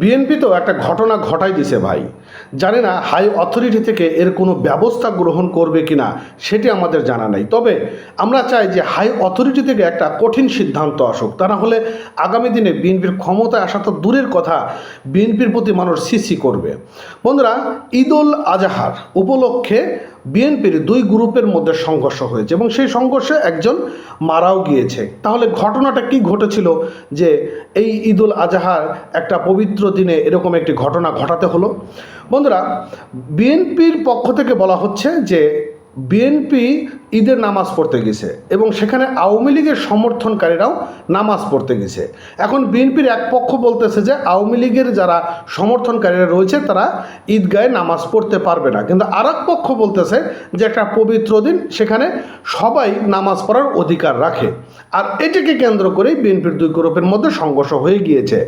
BNP তো একটা ঘটনা ঘটাই দিছে ভাই। জানি না হাই অথরিটি থেকে এর কোনো ব্যবস্থা গ্রহণ করবে কিনা সেটি আমাদের জানা নাই। তবে আমরা চাই যে হাই অথরিটি থেকে একটা কঠিন সিদ্ধান্ত আসুক, তা না হলে আগামী দিনে বিএনপির ক্ষমতায় আসা তো দূরের কথা, বিএনপির প্রতি মানুষ সিসি করবে। বন্ধুরা, ঈদ উল আজহার উপলক্ষে বিএনপির দুই গ্রুপের মধ্যে সংঘর্ষ হয়েছে এবং সেই সংঘর্ষে একজন মারাও গিয়েছে। তাহলে ঘটনাটা কি ঘটেছিল যে এই ঈদ উল আজহার একটা পবিত্র দিনে এরকম একটি ঘটনা ঘটাতে হলো? বন্ধুরা, বিএনপির পক্ষ থেকে বলা হচ্ছে যে বিএনপি ঈদের নামাজ পড়তে গেছে এবং সেখানে আওয়ামী লীগের সমর্থনকারীরাও নামাজ পড়তে গেছে। এখন বিএনপির এক পক্ষ বলতেছে যে আওয়ামী লীগের যারা সমর্থনকারীরা রয়েছে তারা ঈদগাহে নামাজ পড়তে পারবে না, কিন্তু আর এক পক্ষ বলতেছে যে একটা পবিত্র দিন, সেখানে সবাই নামাজ পড়ার অধিকার রাখে। আর এটিকে কেন্দ্র করেই বিএনপির দুই গ্রুপের মধ্যে সংঘর্ষ হয়ে গিয়েছে।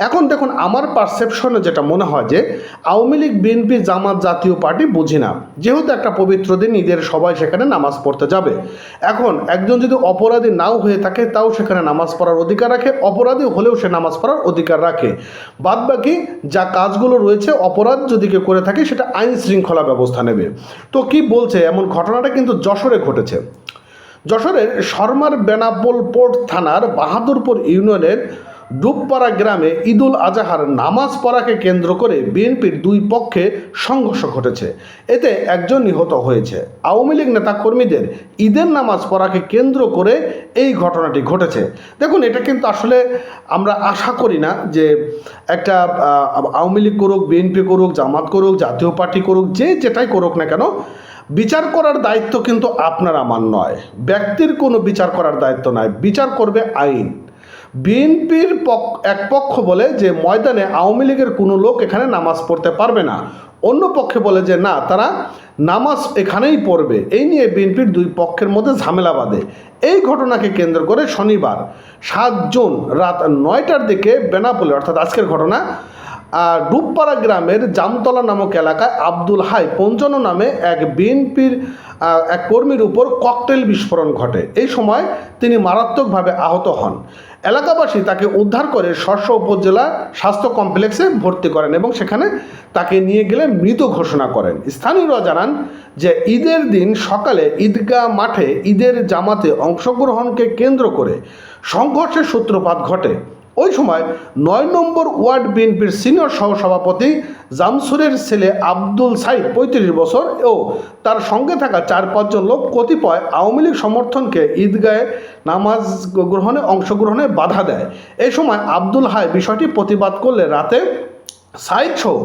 এখন দেখুন, আমার পারসেপশনে যেটা মনে হয় যে আওয়ামী লীগ, বিএনপি, জামাত, জাতীয় পার্টি বুঝি না, যেহেতু একটা পবিত্র দিন ঈদের সবাই সেখানে নামাজ পড়তে যাবে। এখন একজন যদি অপরাধী নাও হয়ে থাকে তাও সেখানে নামাজ পড়ার অধিকার রাখে, অপরাধী হলেও সে নামাজ পড়ার অধিকার রাখে। বাদবাকি যা কাজগুলো রয়েছে, অপরাধ যদি কেউ করে থাকে সেটা আইন শৃঙ্খলা ব্যবস্থা নেবে। তো কি বলছে, এমন ঘটনাটা কিন্তু যশোরে ঘটেছে। যশোরের শর্মার বেনাপোল পোর্ট থানার বাহাদুরপুর ইউনিয়নের ডুবপাড়া গ্রামে ঈদ উল আজহার নামাজ পড়াকে কেন্দ্র করে বিএনপির দুই পক্ষে সংঘর্ষ ঘটেছে। এতে একজন নিহত হয়েছে। আওয়ামী লীগ নেতাকর্মীদের ঈদের নামাজ পড়াকে কেন্দ্র করে এই ঘটনাটি ঘটেছে। দেখুন, এটা কিন্তু আসলে আমরা আশা করি না যে একটা আওয়ামী লীগ করুক, বিএনপি করুক, জামাত করুক, জাতীয় পার্টি করুক, যে যেটাই করুক না কেন, বিচার করার দায়িত্ব কিন্তু আপনার আমার নয়, ব্যক্তির কোনো বিচার করার দায়িত্ব নয়, বিচার করবে আইন। বিএনপির এক পক্ষ বলে যে ময়দানে আওয়ামী লীগের কোনো লোক এখানে নামাজ পড়তে পারবে না, অন্য পক্ষে বলে যে না, তারা নামাজ এখানেই পড়বে। এই নিয়ে বিএনপির দুই পক্ষের মধ্যে ঝামেলা বাঁধে। এই ঘটনাকে কেন্দ্র করে শনিবার 7 জুন রাত 9টার দিকে বেনাপোলে, অর্থাৎ আজকের ঘটনা, ডুবপাড়া গ্রামের জামতলা নামক এলাকায় আব্দুল হাই পঞ্চান্ন নামে এক বিএনপির এক কর্মীর উপর ককটেল বিস্ফোরণ ঘটে। এই সময় তিনি মারাত্মকভাবে আহত হন। এলাকাবাসী তাকে উদ্ধার করে শস্য উপজেলা স্বাস্থ্য কমপ্লেক্সে ভর্তি করেন এবং সেখানে তাকে নিয়ে গেলে মৃত ঘোষণা করেন। স্থানীয়রা জানান যে ঈদের দিন সকালে ঈদগাহ মাঠে ঈদের জামাতে অংশগ্রহণকে কেন্দ্র করে সংঘর্ষের সূত্রপাত ঘটে। ওই সময় 9 নম্বর ওয়ার্ড বিএনপির সিনিয়র সহসভাপতি জামসুরের ছেলে আব্দুল সাইদ 35 বছর ও তার সঙ্গে থাকা 4-5 জন লোক কতিপয় আওয়ামী লীগ সমর্থনকে ঈদগাহে নামাজ অংশগ্রহণে বাধা দেয়। এই সময় আব্দুল হাই বিষয়টি প্রতিবাদ করলে রাতে সাইদ সহ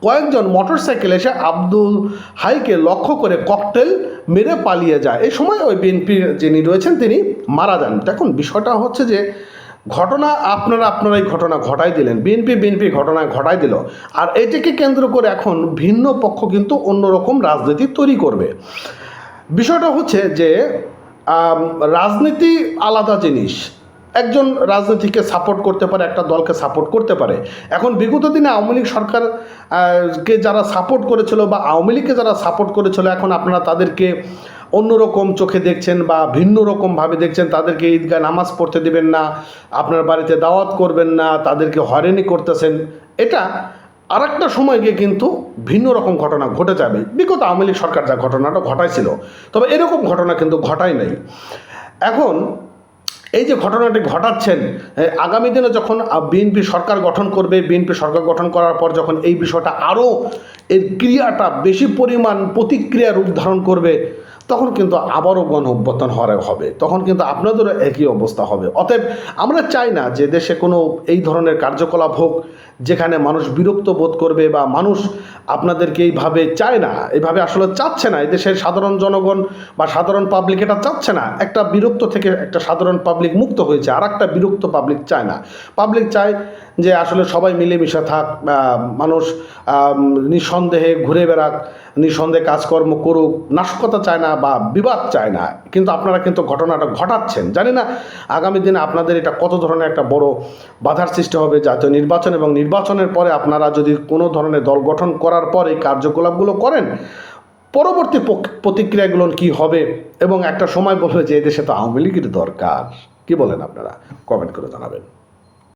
কয়েকজন মোটরসাইকেল এসে আব্দুল হাইকে লক্ষ্য করে ককটেল মেরে পালিয়ে যায়। এই সময় ওই বিএনপির যিনি রয়েছেন তিনি মারা যান। দেখুন, বিষয়টা হচ্ছে যে ঘটনা আপনারাই ঘটনা ঘটাই দিলেন, বিএনপি ঘটনা ঘটাই দিল, আর এটিকে কেন্দ্র করে এখন ভিন্ন পক্ষ কিন্তু অন্যরকম রাজনীতি তৈরি করবে। বিষয়টা হচ্ছে যে রাজনীতি আলাদা জিনিস। একজন রাজনীতিকে সাপোর্ট করতে পারে, একটা দলকে সাপোর্ট করতে পারে। এখন বিগত দিনে আওয়ামী লীগ সরকার কে যারা সাপোর্ট করেছিল বা আওয়ামী লীগকে যারা সাপোর্ট করেছিল, এখন আপনারা তাদেরকে অন্যরকম চোখে দেখছেন বা ভিন্ন রকমভাবে দেখছেন। তাদেরকে ঈদগাহ নামাজ পড়তে দেবেন না, আপনার বাড়িতে দাওয়াত করবেন না, তাদেরকে হয়রানি করতেছেন। এটা আর একটা সময় গিয়ে কিন্তু ভিন্ন রকম ঘটনা ঘটে যাবে। বিগত আওয়ামী লীগ সরকার যা ঘটনাটা ঘটাইছিল, তবে এরকম ঘটনা কিন্তু ঘটাই নাই। এখন এই যে ঘটনাটি ঘটাচ্ছেন, আগামী দিনে যখন বিএনপি সরকার গঠন করবে, বিএনপি সরকার গঠন করার পর যখন এই বিষয়টা আরও এর ক্রিয়াটা বেশি পরিমাণ প্রতিক্রিয়া রূপ ধারণ করবে, তখন কিন্তু আবারও গণ অভ্যুত্থান হবে, তখন কিন্তু আপনাদেরও একই অবস্থা হবে। অতএব আমরা চাই না যে দেশে কোনো এই ধরনের কার্যকলাপ হোক যেখানে মানুষ বিরক্ত বোধ করবে বা মানুষ আপনাদেরকে এইভাবে চায় না, এইভাবে আসলে চাচ্ছে না। এই দেশের সাধারণ জনগণ বা সাধারণ পাবলিক এটা চাচ্ছে না। একটা বিরক্ত থেকে একটা সাধারণ পাবলিক মুক্ত হয়েছে, আর একটা বিরক্ত পাবলিক চায় না। পাবলিক চায় যে আসলে সবাই মিলেমিশে থাক, মানুষ নিঃসন্দেহে ঘুরে বেড়াক, নিঃসন্দেহে কাজকর্ম করুক, নাশকতা চায় না বা বিবাদ চায় না। কিন্তু আপনারা কিন্তু ঘটনাটা ঘটাচ্ছেন। জানি না আগামী দিনে আপনাদের এটা কত ধরনের একটা বড় বাধার সৃষ্টি হবে জাতীয় নির্বাচন, এবং নির্বাচনের পরে আপনারা যদি কোনো ধরনের দল গঠন করার পর এই কার্যকলাপগুলো করেন, পরবর্তী প্রতিক্রিয়াগুলো কি হবে, এবং একটা সময় বলবে যে এদেশে তো আওয়ামী লীগের দরকার। কি বলেন আপনারা? কমেন্ট করে জানাবেন।